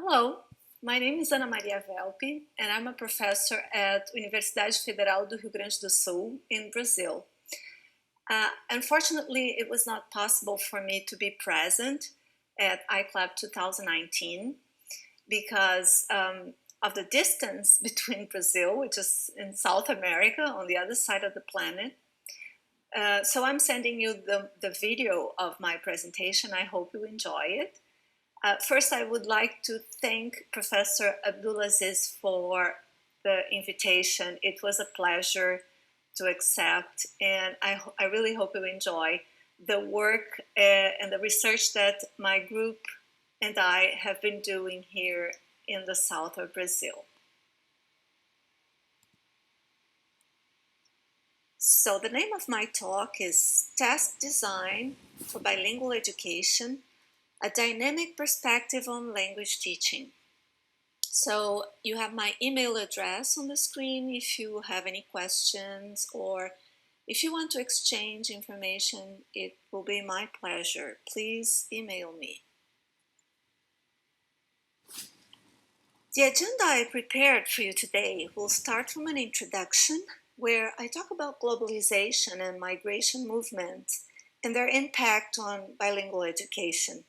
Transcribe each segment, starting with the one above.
Hello, my name is Anamaria Welp, and I'm a professor at Universidade Federal do Rio Grande do Sul in Brazil. Unfortunately, it was not possible for me to be present at ICLAP 2019 because of the distance between Brazil, which is in South America on the other side of the planet. So I'm sending you the video of my presentation. I hope you enjoy it. First, I would like to thank Professor Abdulaziz for the invitation. It was a pleasure to accept, and I really hope you enjoy the work and the research that my group and I have been doing here in the south of Brazil. So the name of my talk is Task Design for Bilingual Education, a Dynamic Perspective on Language Teaching. So you have my email address on the screen if you have any questions, or if you want to exchange information, it will be my pleasure. Please email me. The agenda I prepared for you today will start from an introduction where I talk about globalization and migration movements and their impact on bilingual education.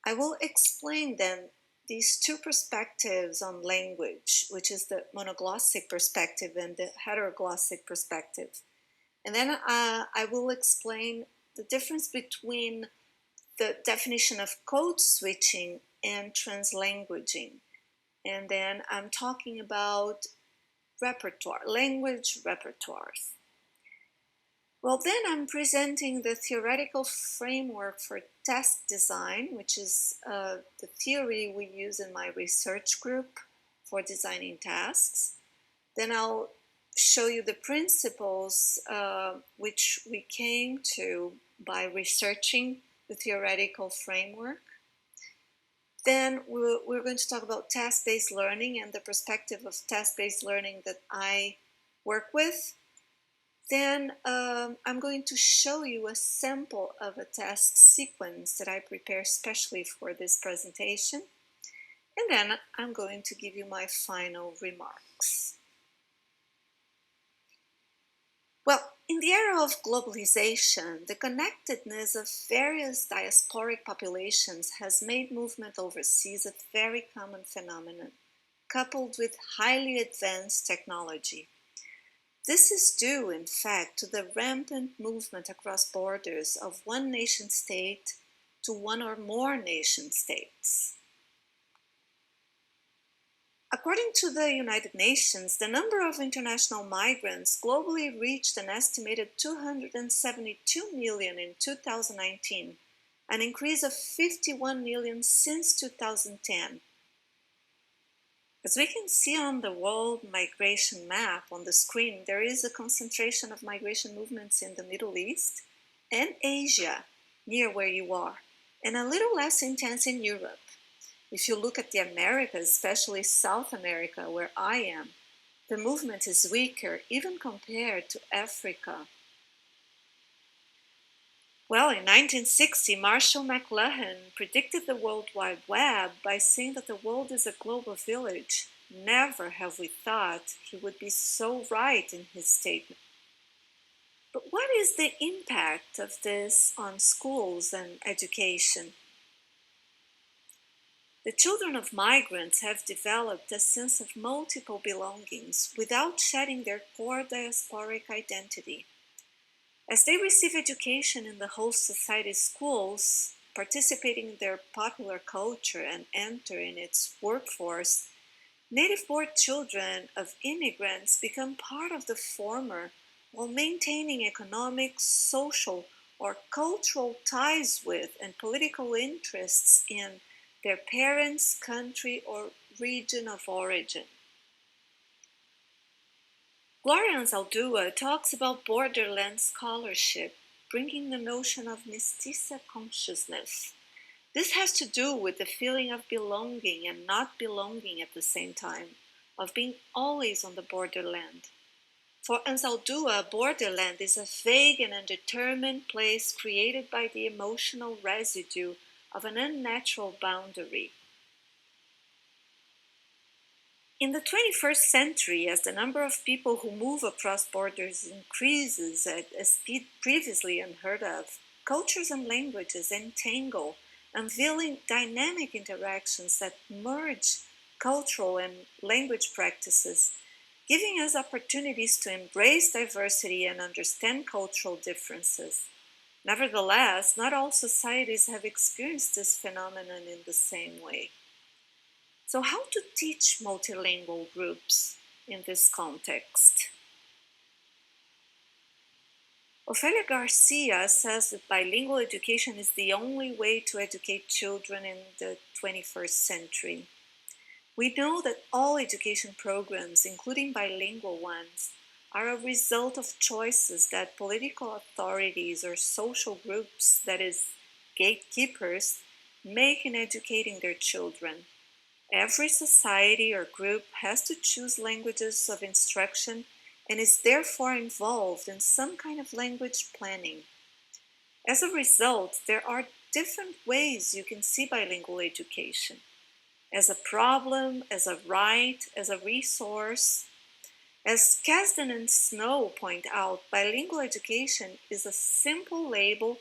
I will explain then these two perspectives on language, which is the monoglossic perspective and the heteroglossic perspective. And then I will explain the difference between the definition of code switching and translanguaging. And then I'm talking about repertoire, language repertoires. Well, then I'm presenting the theoretical framework for task design, which is the theory we use in my research group for designing tasks. Then I'll show you the principles which we came to by researching the theoretical framework. Then we're going to talk about task-based learning and the perspective of task-based learning that I work with. Then I'm going to show you a sample of a task sequence that I prepared specially for this presentation. And then I'm going to give you my final remarks. Well, in the era of globalization, the connectedness of various diasporic populations has made movement overseas a very common phenomenon, coupled with highly advanced technology. This is due, in fact, to the rampant movement across borders of one nation-state to one or more nation-states. According to the United Nations, the number of international migrants globally reached an estimated 272 million in 2019, an increase of 51 million since 2010. As we can see on the world migration map on the screen, there is a concentration of migration movements in the Middle East and Asia, near where you are, and a little less intense in Europe. If you look at the Americas, especially South America, where I am, the movement is weaker, even compared to Africa. Well, in 1960, Marshall McLuhan predicted the World Wide Web by saying that the world is a global village. Never have we thought he would be so right in his statement. But what is the impact of this on schools and education? The children of migrants have developed a sense of multiple belongings without shedding their core diasporic identity. As they receive education in the host society's schools, participating in their popular culture and enter in its workforce, native-born children of immigrants become part of the former while maintaining economic, social, or cultural ties with and political interests in their parents' country or region of origin. Gloria Anzaldúa talks about borderland scholarship, bringing the notion of mestiza consciousness. This has to do with the feeling of belonging and not belonging at the same time, of being always on the borderland. For Anzaldúa, borderland is a vague and undetermined place created by the emotional residue of an unnatural boundary. In the 21st century, as the number of people who move across borders increases at a speed previously unheard of, cultures and languages entangle, unveiling dynamic interactions that merge cultural and language practices, giving us opportunities to embrace diversity and understand cultural differences. Nevertheless, not all societies have experienced this phenomenon in the same way. So, how to teach multilingual groups in this context? Ofelia Garcia says that bilingual education is the only way to educate children in the 21st century. We know that all education programs, including bilingual ones, are a result of choices that political authorities or social groups, that is, gatekeepers, make in educating their children. Every society or group has to choose languages of instruction and is therefore involved in some kind of language planning. As a result, there are different ways you can see bilingual education: as a problem, as a right, as a resource. As Kasdan and Snow point out, bilingual education is a simple label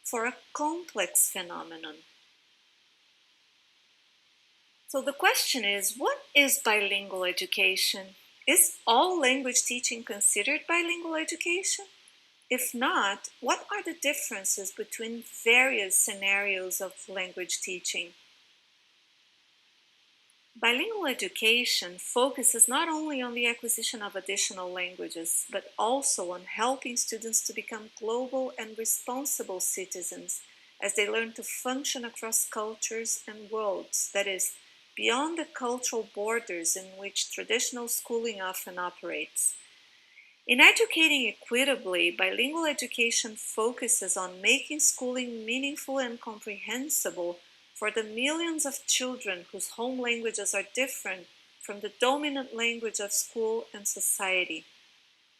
for a complex phenomenon. So the question is, what is bilingual education? Is all language teaching considered bilingual education? If not, what are the differences between various scenarios of language teaching? Bilingual education focuses not only on the acquisition of additional languages, but also on helping students to become global and responsible citizens as they learn to function across cultures and worlds, that is, beyond the cultural borders in which traditional schooling often operates. In educating equitably, bilingual education focuses on making schooling meaningful and comprehensible for the millions of children whose home languages are different from the dominant language of school and society.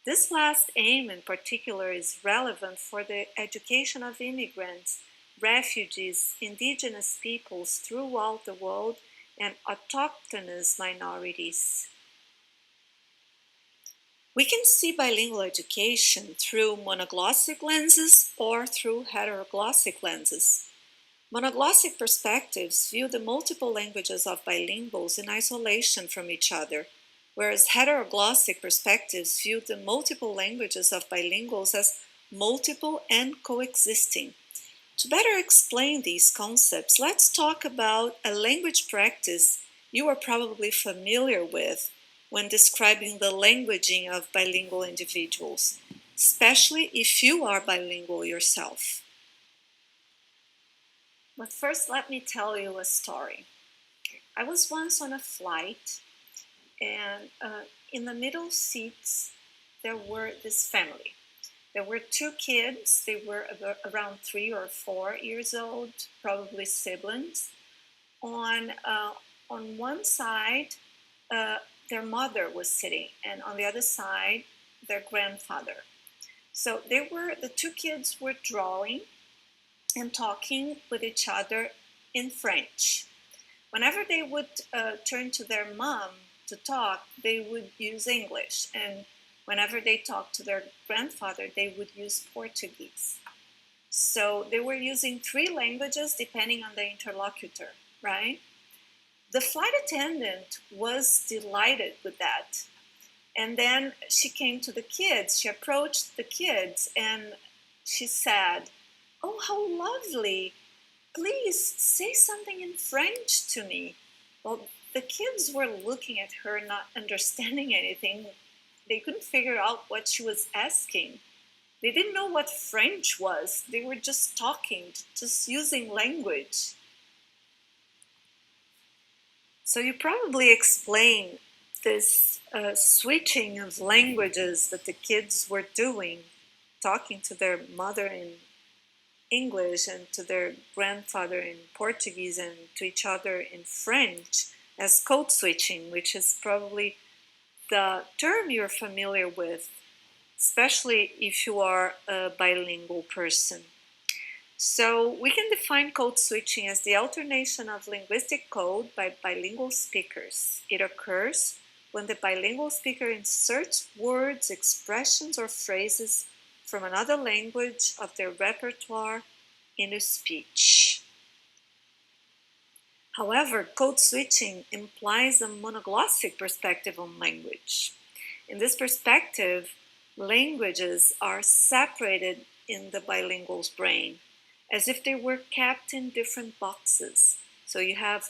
This last aim in particular is relevant for the education of immigrants, refugees, indigenous peoples throughout the world, and autochthonous minorities. We can see bilingual education through monoglossic lenses or through heteroglossic lenses. Monoglossic perspectives view the multiple languages of bilinguals in isolation from each other, whereas heteroglossic perspectives view the multiple languages of bilinguals as multiple and coexisting. To better explain these concepts, let's talk about a language practice you are probably familiar with when describing the languaging of bilingual individuals, especially if you are bilingual yourself. But first, let me tell you a story. I was once on a flight, and in the middle seats, there were this family. There were two kids. They were around 3 or 4 years old, probably siblings. On one side, their mother was sitting, and on the other side, their grandfather. So the two kids were drawing and talking with each other in French. Whenever they would turn to their mom to talk, they would use English, and whenever they talked to their grandfather, they would use Portuguese. So they were using 3 languages depending on the interlocutor, right? The flight attendant was delighted with that. And then she came to the kids, she approached the kids, and she said, "Oh, how lovely! Please say something in French to me." Well, the kids were looking at her, not understanding anything. They couldn't figure out what she was asking. They didn't know what French was. They were just talking, just using language. So you probably explain this switching of languages that the kids were doing, talking to their mother in English and to their grandfather in Portuguese and to each other in French, as code switching, which is probably the term you're familiar with, especially if you are a bilingual person. So we can define code switching as the alternation of linguistic code by bilingual speakers. It occurs when the bilingual speaker inserts words, expressions, or phrases from another language of their repertoire into speech. However, code switching implies a monoglossic perspective on language. In this perspective, languages are separated in the bilingual's brain, as if they were kept in different boxes. So you have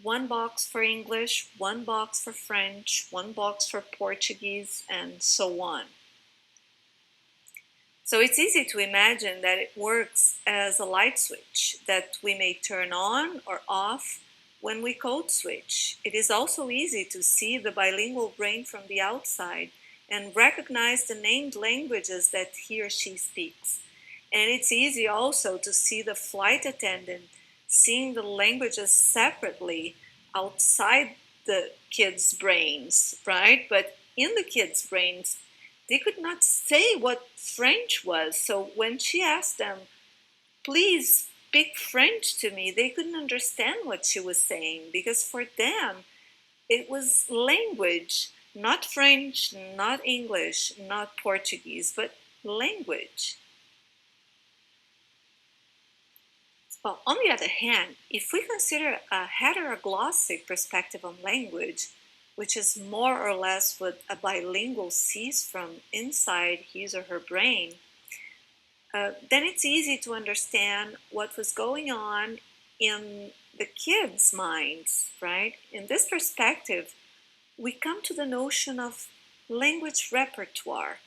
one box for English, one box for French, one box for Portuguese, and so on. So it's easy to imagine that it works as a light switch that we may turn on or off when we code switch. It is also easy to see the bilingual brain from the outside and recognize the named languages that he or she speaks. And it's easy also to see the flight attendant seeing the languages separately outside the kids' brains, right? But in the kids' brains, they could not say what French was. So when she asked them, please speak French to me, they couldn't understand what she was saying, because for them, it was language, not French, not English, not Portuguese, but language. Well, on the other hand, if we consider a heteroglossic perspective on language, which is more or less what a bilingual sees from inside his or her brain, then it's easy to understand what was going on in the kids' minds, right? In this perspective, we come to the notion of language repertoire.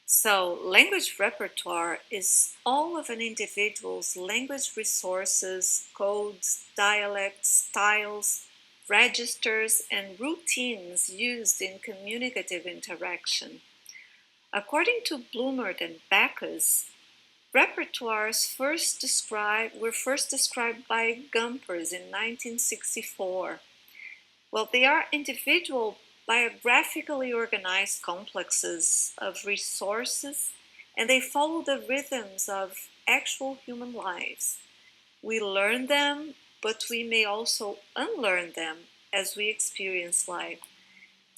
So, language repertoire is all of an individual's language resources, codes, dialects, styles, registers, and routines used in communicative interaction. According to Blumert and Backus, repertoires were first described by Gumpers in 1964. Well, they are individual, biographically organized complexes of resources, and they follow the rhythms of actual human lives. We learn them, but we may also unlearn them as we experience life.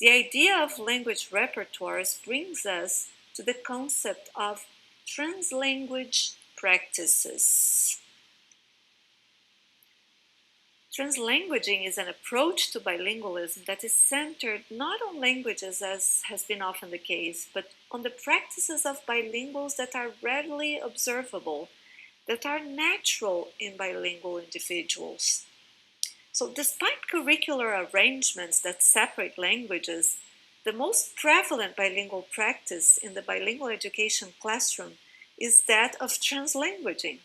The idea of language repertoires brings us to the concept of translanguage practices. Translanguaging is an approach to bilingualism that is centered not on languages, as has been often the case, but on the practices of bilinguals that are readily observable, that are natural in bilingual individuals. So despite curricular arrangements that separate languages, the most prevalent bilingual practice in the bilingual education classroom is that of translanguaging.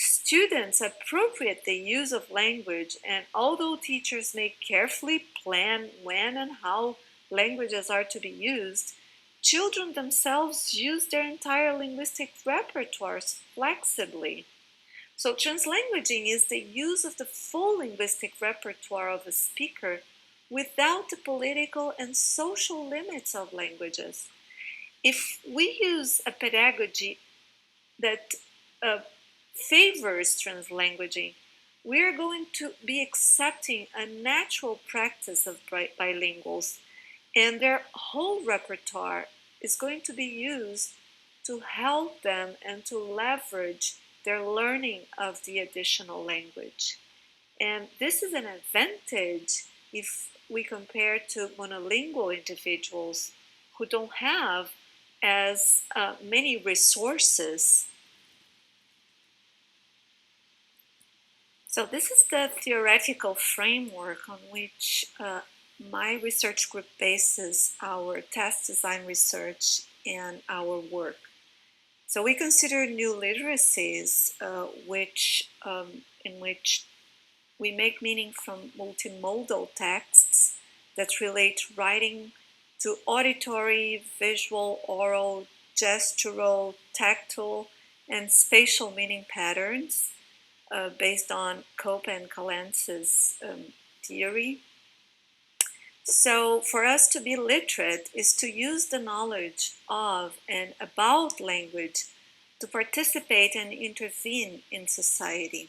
Students appropriate the use of language, and although teachers may carefully plan when and how languages are to be used, children themselves use their entire linguistic repertoires flexibly. So translanguaging is the use of the full linguistic repertoire of a speaker without the political and social limits of languages. If we use a pedagogy that favors translanguaging, we are going to be accepting a natural practice of bilinguals, and their whole repertoire is going to be used to help them and to leverage their learning of the additional language. And this is an advantage if we compare to monolingual individuals who don't have as many resources. So this is the theoretical framework on which my research group bases our test design research and our work. So we consider new literacies in which we make meaning from multimodal texts that relate writing to auditory, visual, oral, gestural, tactile, and spatial meaning patterns based on Cope and Calence's theory. So for us to be literate is to use the knowledge of and about language to participate and intervene in society.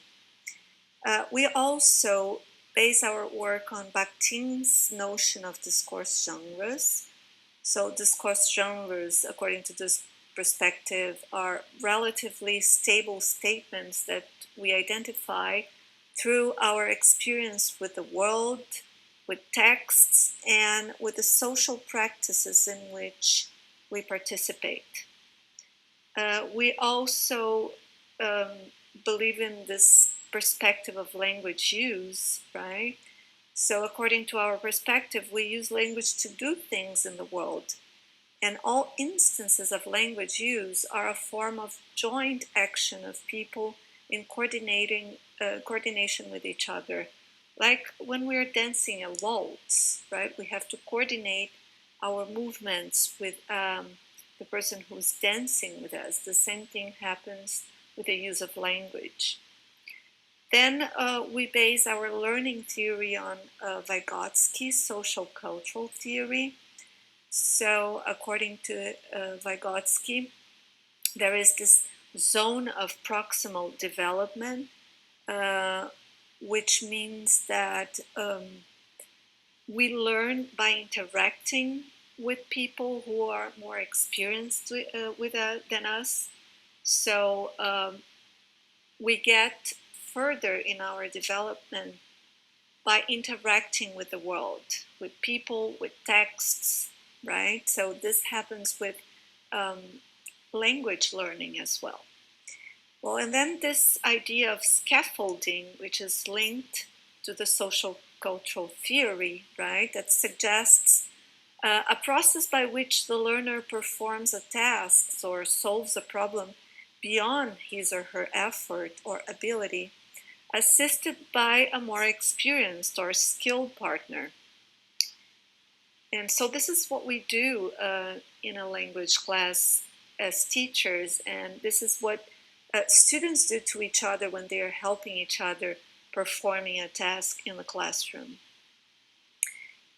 We also base our work on Bakhtin's notion of discourse genres. So discourse genres, according to this perspective, are relatively stable statements that we identify through our experience with the world, with texts, and with the social practices in which we participate. We also um, believe in this perspective of language use, right? So, according to our perspective, we use language to do things in the world. And all instances of language use are a form of joint action of people in coordination with each other. Like when we're dancing a waltz, right? We have to coordinate our movements with the person who's dancing with us. The same thing happens with the use of language. Then we base our learning theory on Vygotsky's social cultural theory. So, according to Vygotsky, there is this zone of proximal development, which means that we learn by interacting with people who are more experienced than us. So, we get further in our development by interacting with the world, with people, with texts, right? So this happens with language learning as well. Well, and then this idea of scaffolding, which is linked to the social cultural theory, right, that suggests a process by which the learner performs a task or solves a problem beyond his or her effort or ability, assisted by a more experienced or skilled partner. And so this is what we do in a language class as teachers, and this is what students do to each other when they are helping each other performing a task in the classroom.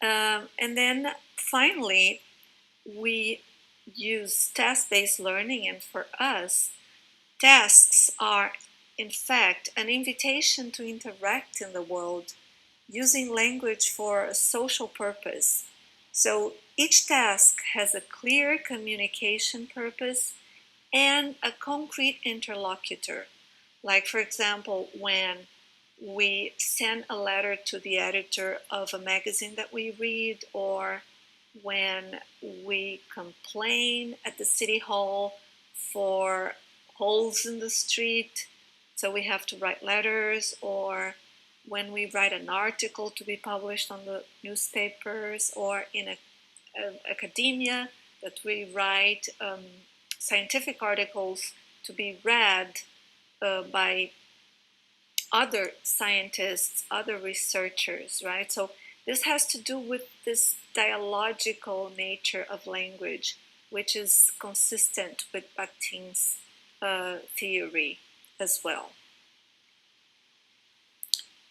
And then finally, we use task-based learning, and for us, tasks are in fact an invitation to interact in the world using language for a social purpose. So each task has a clear communication purpose and a concrete interlocutor. Like, for example, when we send a letter to the editor of a magazine that we read, or when we complain at the city hall for holes in the street, so we have to write letters, or when we write an article to be published on the newspapers, or in academia, that we write scientific articles to be read by other scientists, other researchers, right? So this has to do with this dialogical nature of language, which is consistent with Bakhtin's theory as well.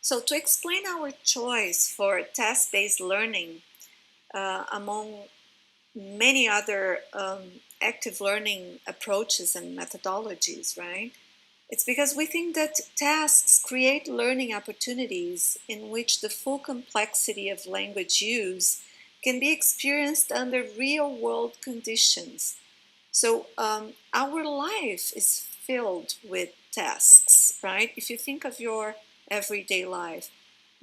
So to explain our choice for task-based learning among many other active learning approaches and methodologies, right? It's because we think that tasks create learning opportunities in which the full complexity of language use can be experienced under real-world conditions. So our life is filled with tasks, right? If you think of your everyday life,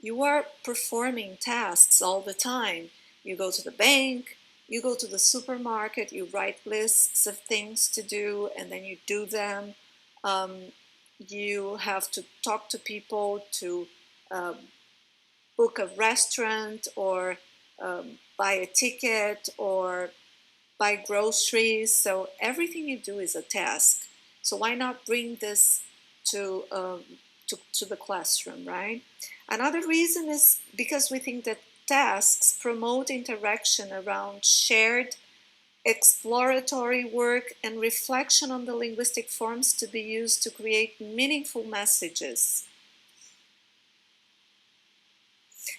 you are performing tasks all the time. You go to the bank, you go to the supermarket, you write lists of things to do, and then you do them. You have to talk to people, to book a restaurant, or buy a ticket, or buy groceries. So everything you do is a task. So why not bring this to the classroom, right? Another reason is because we think that tasks promote interaction around shared exploratory work and reflection on the linguistic forms to be used to create meaningful messages.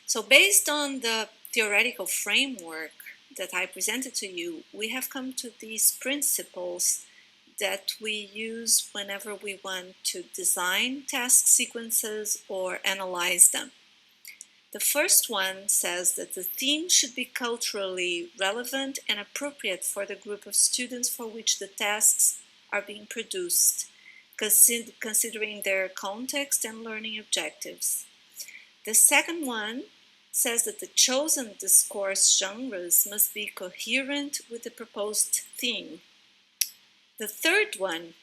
So based on the theoretical framework that I presented to you, we have come to these principles that we use whenever we want to design task sequences or analyze them. The first one says that the theme should be culturally relevant and appropriate for the group of students for which the tasks are being produced, considering their context and learning objectives. The second one says that the chosen discourse genres must be coherent with the proposed theme. The third one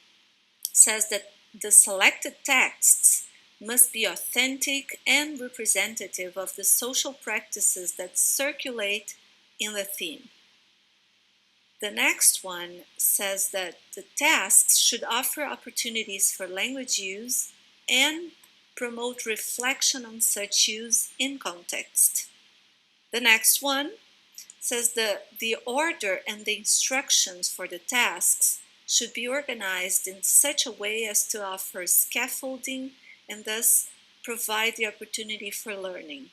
says that the selected texts must be authentic and representative of the social practices that circulate in the theme. The next one says that the tasks should offer opportunities for language use and promote reflection on such use in context. The next one says that the order and the instructions for the tasks should be organized in such a way as to offer scaffolding and thus provide the opportunity for learning.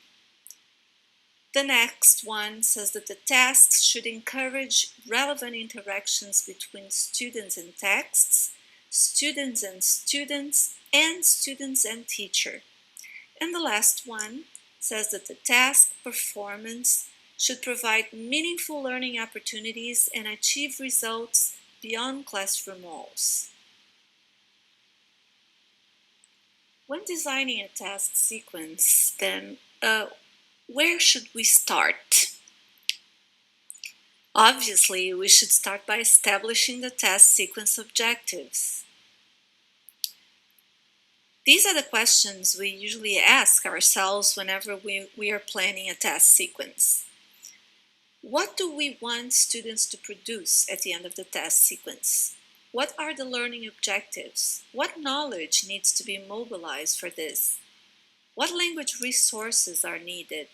The next one says that the tasks should encourage relevant interactions between students and texts, students and students, and students and teacher. And the last one says that the task performance should provide meaningful learning opportunities and achieve results beyond classroom walls. When designing a task sequence, then where should we start? Obviously, we should start by establishing the task sequence objectives. These are the questions we usually ask ourselves whenever we are planning a task sequence. What do we want students to produce at the end of the task sequence? What are the learning objectives? What knowledge needs to be mobilized for this? What language resources are needed?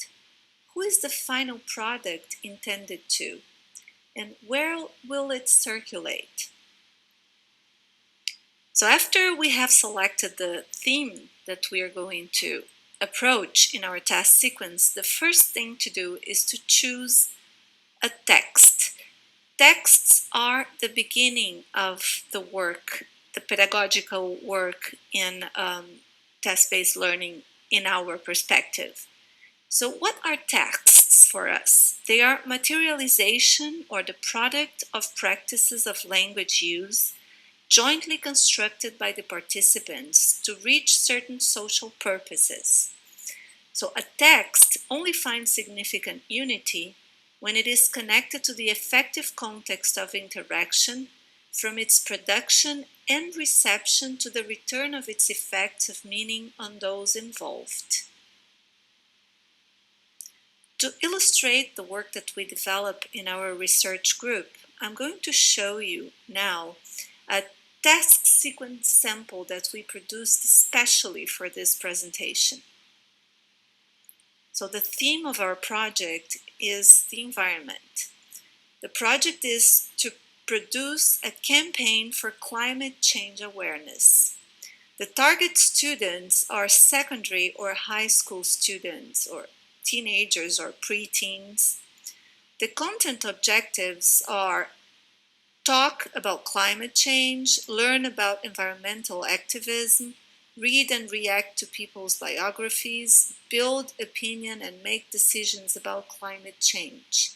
Who is the final product intended to? And where will it circulate? So after we have selected the theme that we are going to approach in our task sequence, the first thing to do is to choose a text. Texts are the beginning of the work, the pedagogical work in task-based learning in our perspective. So what are texts for us? They are materialization or the product of practices of language use jointly constructed by the participants to reach certain social purposes. So a text only finds significant unity when it is connected to the effective context of interaction, from its production and reception to the return of its effects of meaning on those involved. To illustrate the work that we develop in our research group, I'm going to show you now a task sequence sample that we produced especially for this presentation. So the theme of our project is the environment. The project is to produce a campaign for climate change awareness. The target students are secondary or high school students or teenagers or preteens. The content objectives are talk about climate change, learn about environmental activism, read and react to people's biographies, build opinion and make decisions about climate change.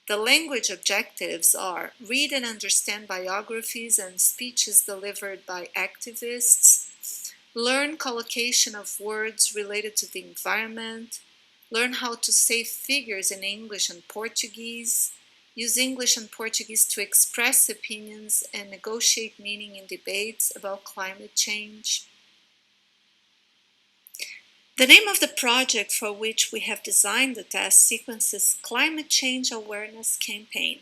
The language objectives are read and understand biographies and speeches delivered by activists, learn collocation of words related to the environment, learn how to say figures in English and Portuguese, use English and Portuguese to express opinions and negotiate meaning in debates about climate change. The name of the project for which we have designed the task sequence is Climate Change Awareness Campaign.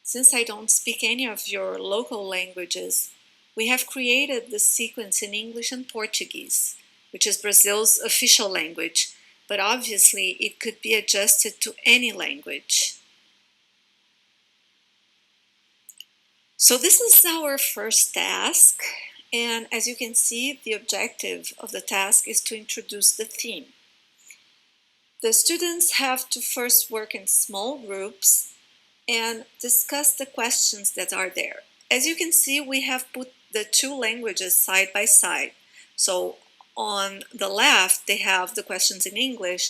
Since I don't speak any of your local languages, we have created the sequence in English and Portuguese, which is Brazil's official language, but obviously it could be adjusted to any language. So this is our first task. And as you can see, the objective of the task is to introduce the theme. The students have to first work in small groups and discuss the questions that are there. as you can see, we have put the two languages side by side. So on the left, they have the questions in English,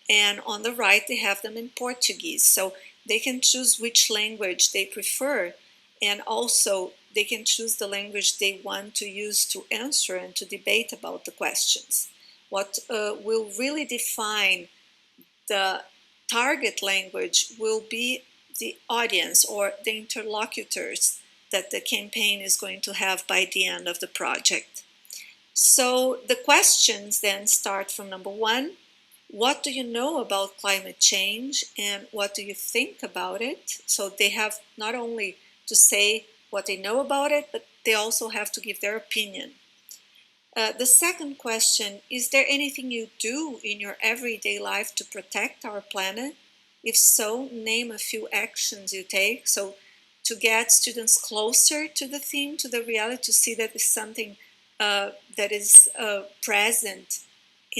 and on the right, they have them in Portuguese. So they can choose which language they prefer, and also they can choose the language they want to use to answer and to debate about the questions. What will really define the target language will be the audience or the interlocutors that the campaign is going to have by the end of the project. So the questions then start from number one: what do you know about climate change and what do you think about it? So they have not only to say what they know about it, but they also have to give their opinion. The second question: is there anything you do in your everyday life to protect our planet? If so, name a few actions you take. So to get students closer to the theme, to the reality, to see that it's something that is present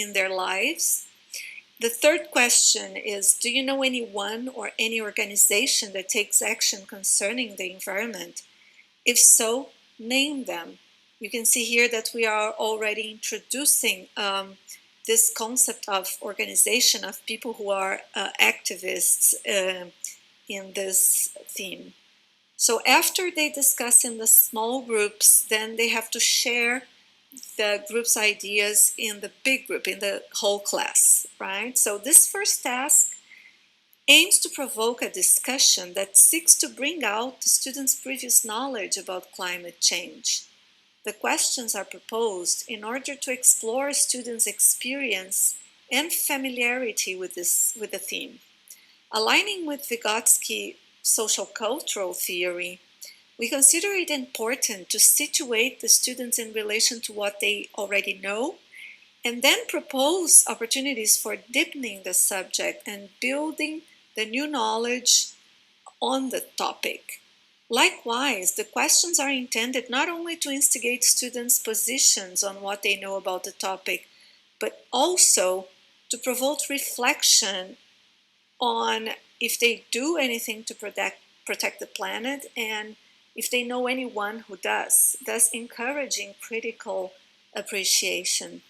in their lives. The third question is, do you know anyone or any organization that takes action concerning the environment? If so, name them. You can see here that we are already introducing this concept of organization, of people who are activists in this theme. So after they discuss in the small groups, then they have to share the group's ideas in the big group, in the whole class, right? So this first task aims to provoke a discussion that seeks to bring out the students' previous knowledge about climate change. The questions are proposed in order to explore students' experience and familiarity with the theme. Aligning with Vygotsky's social cultural theory, we consider it important to situate the students in relation to what they already know, and then propose opportunities for deepening the subject and building the new knowledge on the topic. Likewise, the questions are intended not only to instigate students' positions on what they know about the topic, but also to provoke reflection on if they do anything to protect the planet and if they know anyone who does, thus encouraging critical appreciation.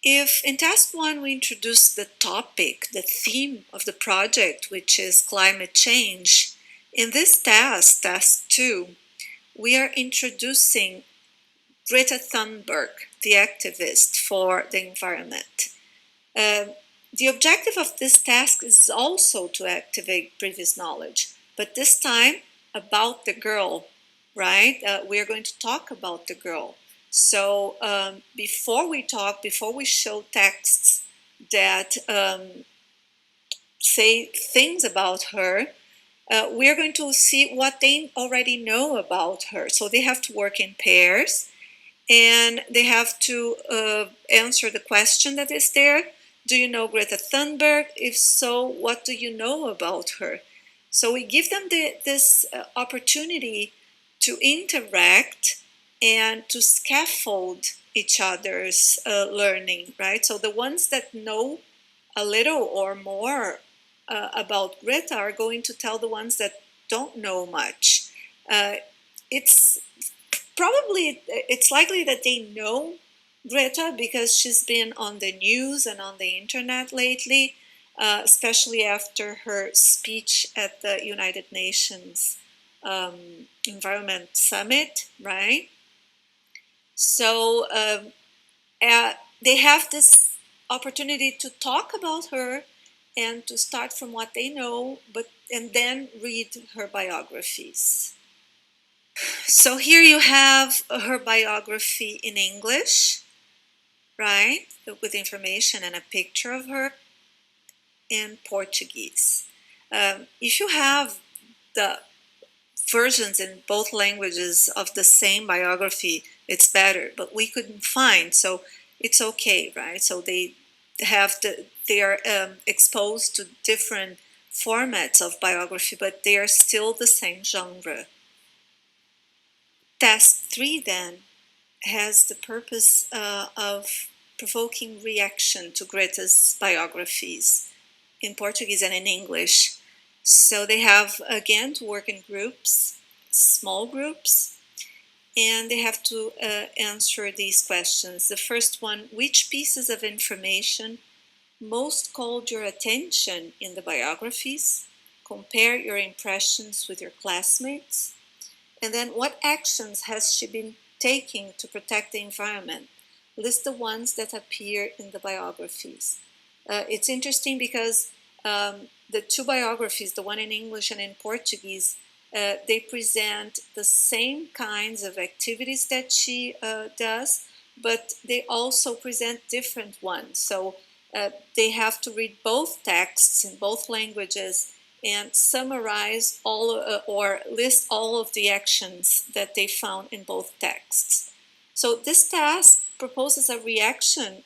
If in task one we introduce the topic, the theme of the project, which is climate change, in this task two, we are introducing Greta Thunberg, the activist for the environment. The objective of this task is also to activate previous knowledge, but this time about the girl, right? We are going to talk about the girl. So before we show texts that say things about her, we are going to see what they already know about her. So they have to work in pairs, and they have to answer the question that is there. Do you know Greta Thunberg? If so, what do you know about her? So we give them this opportunity to interact and to scaffold each other's learning, right? So the ones that know a little or more about Greta are going to tell the ones that don't know much. It's likely that they know Greta because she's been on the news and on the internet lately, especially after her speech at the United Nations Environment Summit, right? So they have this opportunity to talk about her and to start from what they know, and then read her biographies. So here you have her biography in English, right, with information and a picture of her, in Portuguese. If you have the versions in both languages of the same biography, it's better, but we couldn't find, so it's okay, right? So they are exposed to different formats of biography, but they are still the same genre. Task 3 then has the purpose of provoking reaction to Greta's biographies in Portuguese and in English. So they have, again, to work in groups, small groups, and they have to answer these questions. The first one, which pieces of information most called your attention in the biographies? Compare your impressions with your classmates. And then, what actions has she been taking to protect the environment? List the ones that appear in the biographies. It's interesting because the two biographies, the one in English and in Portuguese, they present the same kinds of activities that she does, but they also present different ones. So they have to read both texts in both languages and summarize all or list all of the actions that they found in both texts. So this task proposes a reaction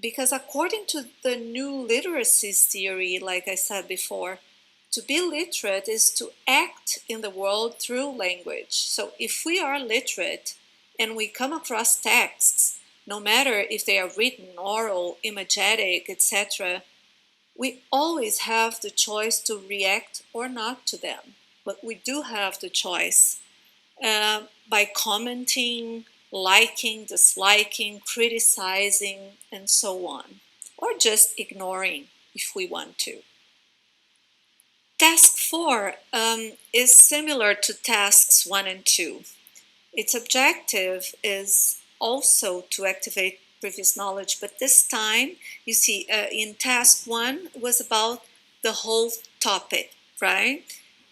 because according to the new literacy theory, like I said before, to be literate is to act in the world through language. So if we are literate and we come across texts, no matter if they are written, oral, imagetic, etc., we always have the choice to react or not to them. But we do have the choice by commenting, liking, disliking, criticizing, and so on, or just ignoring if we want to. Task 4 is similar to tasks 1 and 2. Its objective is also to activate previous knowledge, but this time, you see, in task 1 was about the whole topic, right?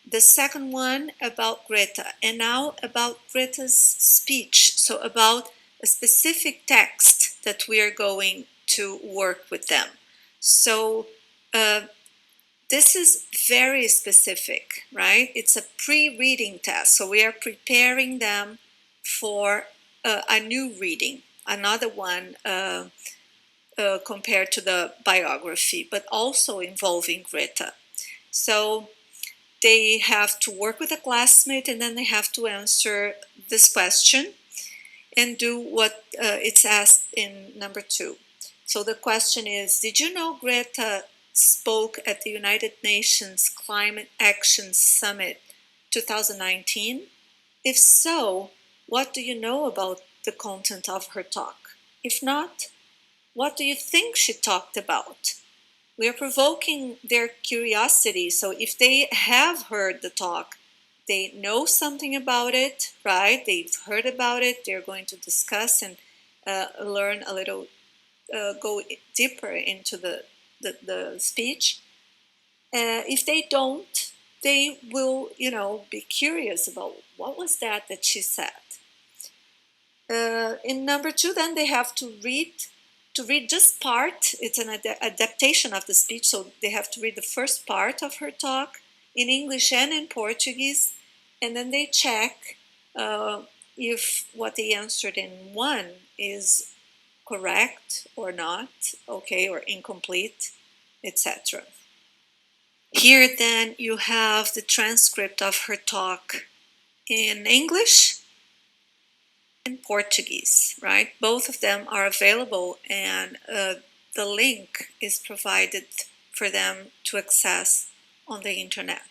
The second one about Greta, and now about Greta's speech, so about a specific text that we are going to work with them. So this is very specific, right? It's a pre-reading test, so we are preparing them for a new reading, another one compared to the biography, but also involving Greta. So they have to work with a classmate, and then they have to answer this question and do what it's asked in number 2. So the question is, did you know Greta spoke at the United Nations Climate Action Summit 2019? If so, what do you know about the content of her talk? If not, what do you think she talked about? We are provoking their curiosity. So if they have heard the talk, they know something about it, right? They've heard about it. They're going to discuss and learn a little, go deeper into the speech. If they don't, they will, be curious about what was that she said. In number 2, then they have to read just part. It's an adaptation of the speech, so they have to read the first part of her talk in English and in Portuguese, and then they check if what they answered in 1 is correct or not, okay, or incomplete, etc. Here then you have the transcript of her talk in English and Portuguese, right? Both of them are available, and the link is provided for them to access on the internet.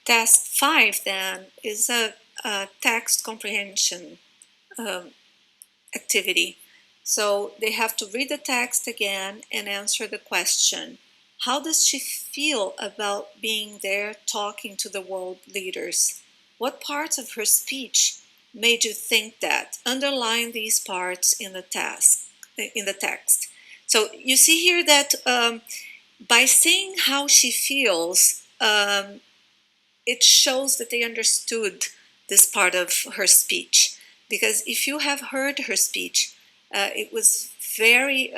Task 5 then is a text comprehension activity. So they have to read the text again and answer the question. How does she feel about being there talking to the world leaders? What parts of her speech made you think that? Underline these parts in the text. So you see here that by saying how she feels, it shows that they understood this part of her speech. Because if you have heard her speech, it was very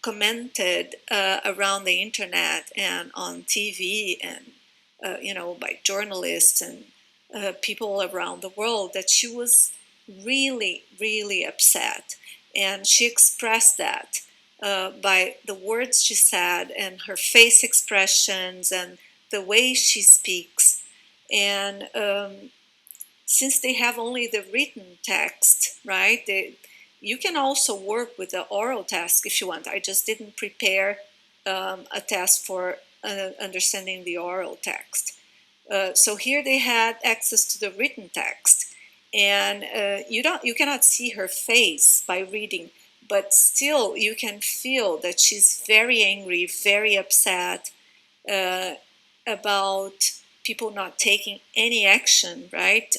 commented around the internet and on TV and by journalists and people around the world that she was really, really upset, and she expressed that by the words she said and her face expressions and the way she speaks. And since they have only the written text, right? You can also work with the oral task if you want. I just didn't prepare a task for understanding the oral text. So here they had access to the written text, and you cannot see her face by reading, but still you can feel that she's very angry, very upset about people not taking any action, right?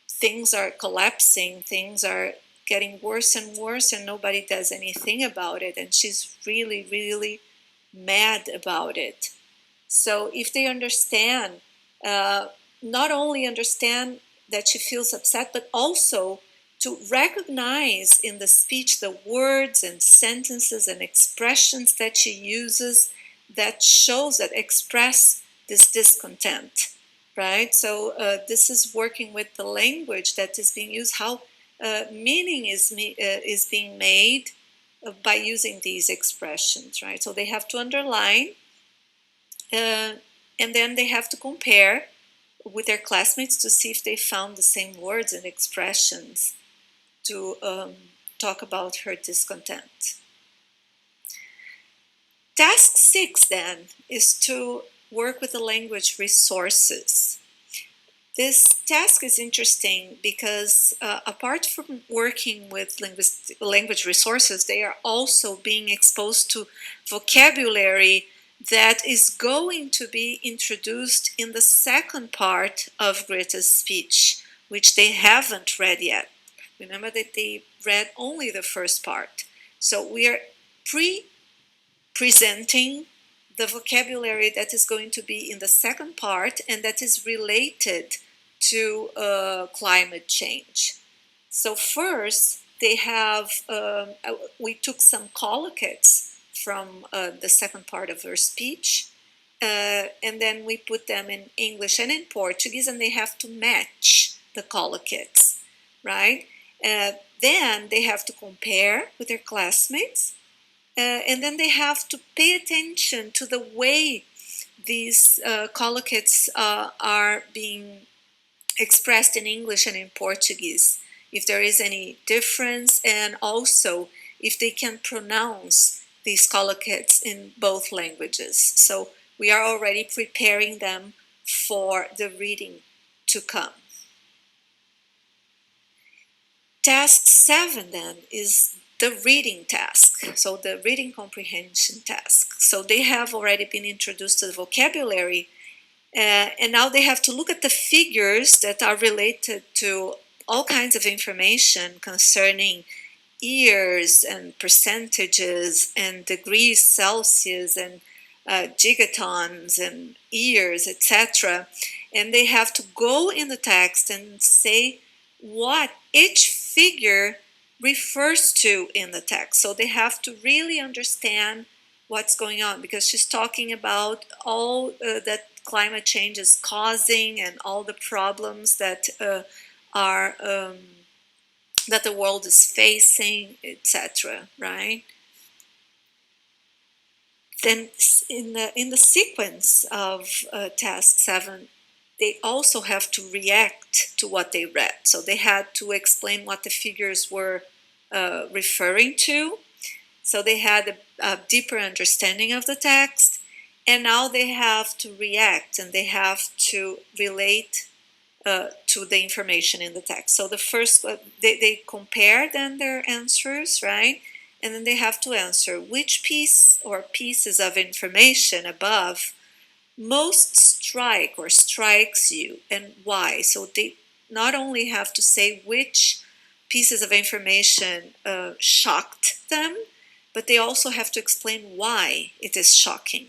Things are collapsing, things are getting worse and worse, and nobody does anything about it, and she's really, really mad about it. So if they understand, not only understand that she feels upset, but also to recognize in the speech the words and sentences and expressions that she uses that shows, that express this discontent, right? So this is working with the language that is being used, how meaning is being made by using these expressions, right? So they have to underline, and then they have to compare with their classmates to see if they found the same words and expressions to talk about her discontent. Task 6 then is to work with the language resources. This task is interesting because apart from working with language resources, they are also being exposed to vocabulary that is going to be introduced in the second part of Greta's speech, which they haven't read yet. Remember that they read only the first part. So we are presenting the vocabulary that is going to be in the second part and that is related to climate change. So first, they have, we took some collocates from the second part of her speech, and then we put them in English and in Portuguese, and they have to match the collocates, right? Then they have to compare with their classmates, and then they have to pay attention to the way these collocates are being expressed in English and in Portuguese, if there is any difference, and also if they can pronounce these collocates in both languages. So we are already preparing them for the reading to come. Task 7 then is the reading task, so the reading comprehension task. So they have already been introduced to the vocabulary, and now they have to look at the figures that are related to all kinds of information concerning years and percentages and degrees Celsius and gigatons and years, etc. And they have to go in the text and say what each figure refers to in the text. So they have to really understand what's going on, because she's talking about all that climate change is causing and all the problems that are that the world is facing, etc. Right? Then in the sequence of task 7, they also have to react to what they read. So they had to explain what the figures were referring to. So they had a deeper understanding of the text, and now they have to react and they have to relate to the information in the text. So the first, they compare then their answers, right? And then they have to answer which piece or pieces of information above most strike or strikes you and why. So they not only have to say which pieces of information shocked them, but they also have to explain why it is shocking.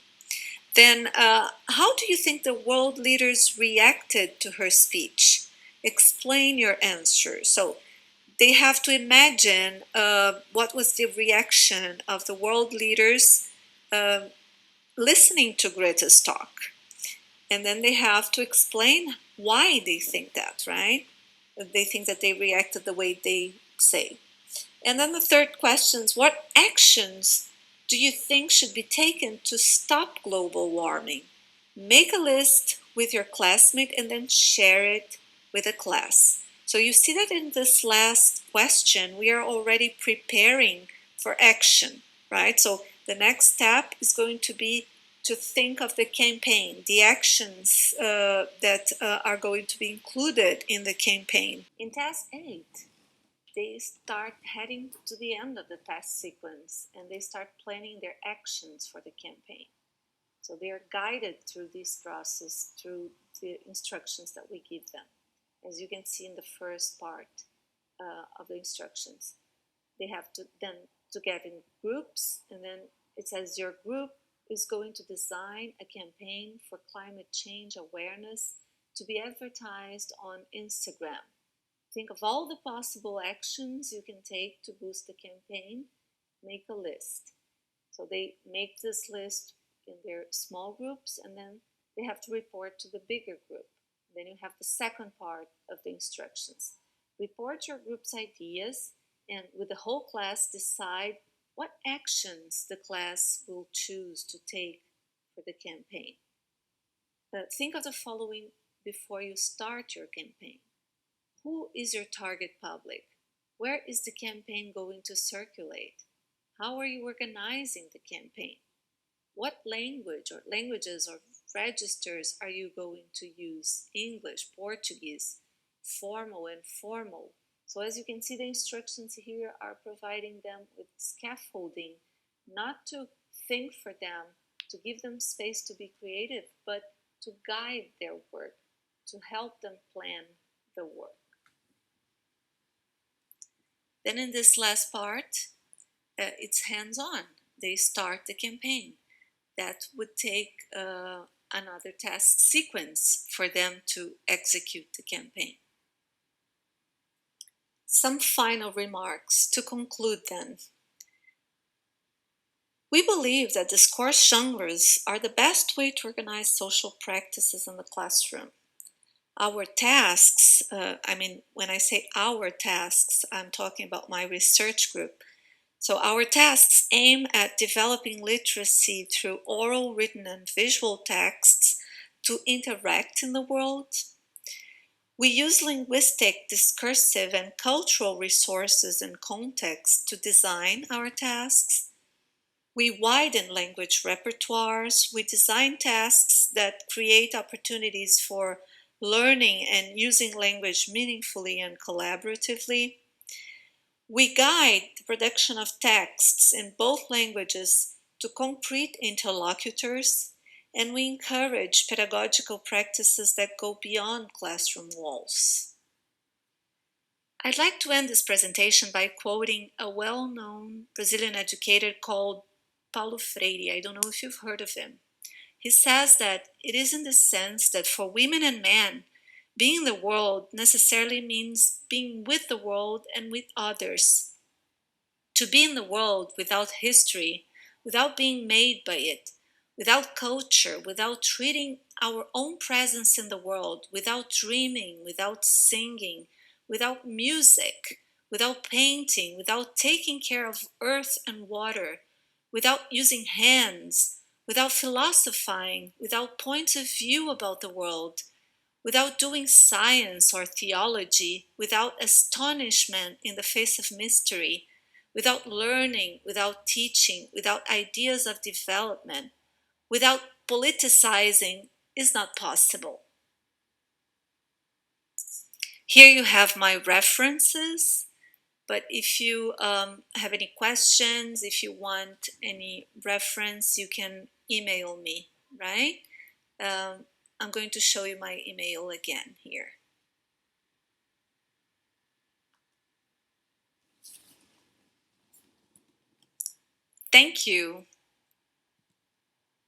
Then how do you think the world leaders reacted to her speech? Explain your answer. So they have to imagine what was the reaction of the world leaders listening to Greta's talk. And then they have to explain why they think that, right? They think that they reacted the way they say. And then the third question is, what actions do you think should be taken to stop global warming? Make a list with your classmate and then share it with a class. So you see that in this last question, we are already preparing for action, right? So the next step is going to be to think of the campaign, the actions that are going to be included in the campaign. In task 8, they start heading to the end of the task sequence and they start planning their actions for the campaign. So they are guided through this process, through the instructions that we give them. As you can see in the first part of the instructions, they have to then to get in groups, and then it says your group is going to design a campaign for climate change awareness to be advertised on Instagram. Think of all the possible actions you can take to boost the campaign. Make a list. So they make this list in their small groups, and then they have to report to the bigger group. Then you have the second part of the instructions. Report your group's ideas, and with the whole class decide what actions the class will choose to take for the campaign. Think of the following before you start your campaign. Who is your target public? Where is the campaign going to circulate? How are you organizing the campaign? What language or languages or registers are you going to use? English, Portuguese, formal, informal. So as you can see, the instructions here are providing them with scaffolding, not to think for them, to give them space to be creative, but to guide their work, to help them plan the work. Then in this last part, it's hands-on. They start the campaign. That would take another task sequence for them to execute the campaign. Some final remarks to conclude then. We believe that discourse genres are the best way to organize social practices in the classroom. Our tasks, when I say our tasks, I'm talking about my research group. So our tasks aim at developing literacy through oral, written, and visual texts to interact in the world. We use linguistic, discursive, and cultural resources and context to design our tasks. We widen language repertoires. We design tasks that create opportunities for learning and using language meaningfully and collaboratively. We guide the production of texts in both languages to concrete interlocutors, and we encourage pedagogical practices that go beyond classroom walls. I'd like to end this presentation by quoting a well-known Brazilian educator called Paulo Freire. I don't know if you've heard of him. He says that it is in the sense that for women and men, being in the world necessarily means being with the world and with others. To be in the world without history, without being made by it, without culture, without treating our own presence in the world, without dreaming, without singing, without music, without painting, without taking care of earth and water, without using hands, without philosophizing, without points of view about the world, without doing science or theology, without astonishment in the face of mystery, without learning, without teaching, without ideas of development, without politicizing, is not possible. Here you have my references, but if you have any questions, if you want any reference, you can email me, right? I'm going to show you my email again here. Thank you.